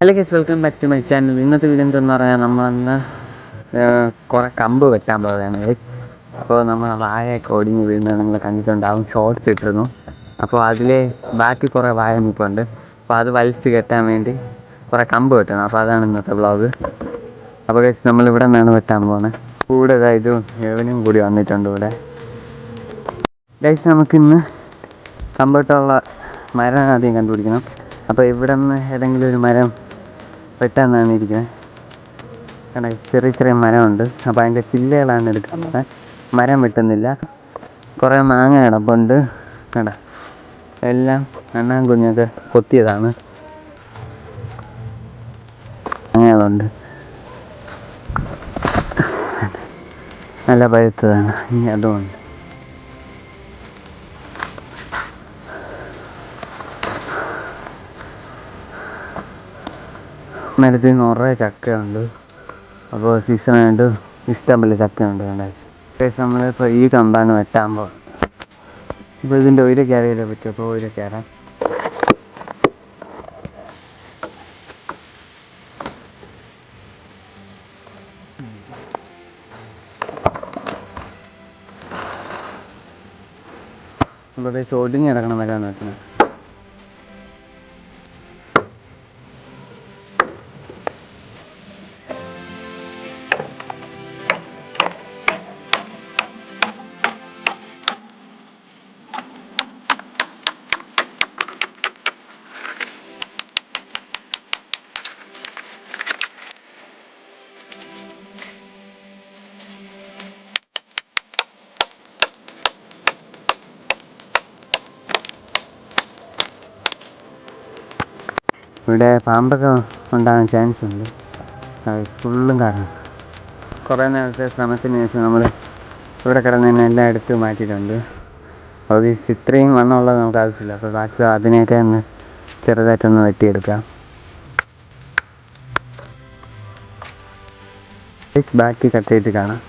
Hello guys, welcome back to my channel. ഇന്നത്തെ video എന്തെന്ന് പറഞ്ഞാൽ നമ്മളന്ന് കുറേ കമ്പ് വെട്ടാൻ പോവുകയാണ് ഗൈസ്. അപ്പോൾ നമ്മൾ വാഴയൊക്കെ ഒടിഞ്ഞ് വീഴുന്നത് നിങ്ങൾ കണ്ടിട്ടുണ്ടാവും, ഷോർട്സ് ഇട്ടിരുന്നു. അപ്പോൾ അതിലെ ബാക്കി കുറേ വാഴ നിൽപ്പുണ്ട്. അപ്പോൾ അത് വലിച്ച് കെട്ടാൻ വേണ്ടി കുറേ കമ്പ് വെട്ടണം. അപ്പോൾ അതാണ് ഇന്നത്തെ വ്ളോഗ്. അപ്പോൾ ഗൈസ്, നമ്മളിവിടെ നിന്നാണ് വെട്ടാൻ പോകുന്നത്. കൂടെ ഇത് എവനും കൂടി വന്നിട്ടുണ്ട് ഇവിടെ. ഗൈസ്, നമുക്കിന്ന് കമ്പ് വെട്ടാനുള്ള മരം ആദ്യം കണ്ടുപിടിക്കണം. അപ്പോൾ ഇവിടെ നിന്ന് ഏതെങ്കിലും ഒരു മരം വെട്ടാന്നാണ് ഇരിക്കുന്നത്. കാരണം ചെറിയ ചെറിയ മരമുണ്ട്. അപ്പോൾ അതിൻ്റെ ചില്ലകളാണ് എടുക്കുന്നത്. മരം വെട്ടുന്നില്ല. കുറേ മാങ്ങ കിടപ്പുണ്ട്. കണ്ട, എല്ലാം അണ്ണാൻ കുഞ്ഞൊക്കെ കൊത്തിയതാണ്. മാങ്ങകളുണ്ട്, നല്ല പഴുത്തതാണ്. ഇനി അതുകൊണ്ട് മരത്തിൽ നിറയെ ചക്കയുണ്ട്. അപ്പോൾ സീസണായിട്ട് ഇഷ്ടംപോലെ ചക്കയുണ്ട്. നമ്മളിപ്പോൾ ഈ കമ്പാണ് വെട്ടാൻ പോകുന്നത്. ഇപ്പോൾ ഇതിൻ്റെ ഒരു കയറിയില്ലേ പറ്റും. അപ്പോൾ ഒരു കയറാം. അപ്പോൾ ഒടിഞ്ഞ് കിടക്കണം വരാന്ന് വെക്കുന്നത്. ഇവിടെ പാമ്പൊക്കെ ഉണ്ടാകാൻ ചാൻസ് ഉണ്ട്. ഫുള്ളും കാണാം. കുറേ നേരത്തെ ശ്രമത്തിന് ശേഷം നമ്മൾ ഇവിടെ കിടന്നതിന് എല്ലാം എടുത്ത് മാറ്റിയിട്ടുണ്ട്. അത് ഇത്രയും വണ്ണമുള്ളത് നമുക്ക് ആവശ്യമില്ല. അപ്പോൾ ബാക്കി അതിനെയൊക്കെ ഒന്ന് ചെറുതായിട്ടൊന്ന് വെട്ടിയെടുക്കാം. ബാക്കി കട്ട് ചെയ്തിട്ട് കാണാം.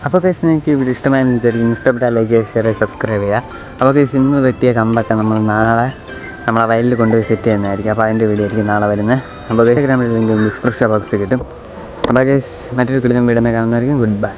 അപ്പോൾ കേസ് എനിക്ക് ഇവിടെ ഇഷ്ടമായെന്ന് വിചാരിക്കും. ഇഷ്ടപ്പെട്ടാൽ ലൈക്ക് ചെയ്യുക, ഷെയർ ചെയ്യുക, സബ്സ്ക്രൈബ് ചെയ്യുക. അപ്പോൾ കേസ് ഇന്ന് വെട്ടിയ കമ്പൊക്കെ നമ്മൾ നാളെ നമ്മളെ വയലിൽ കൊണ്ടുപോയി സെറ്റ് ചെയ്യുന്നതായിരിക്കും. അപ്പോൾ അതിൻ്റെ വീഡിയോ ആയിരിക്കും നാളെ വരുന്നത്. അപ്പോൾ ഇൻസ്റ്റാഗ്രാമിൽ ലിങ്ക് ഡിസ്ക്രിപ്ഷൻ ബോക്സിൽ കിട്ടും. അപ്പോൾ കേസ് മറ്റൊരു കിളിഞ്ഞ വീഡിയോ കാണുന്നതായിരിക്കും. Good by.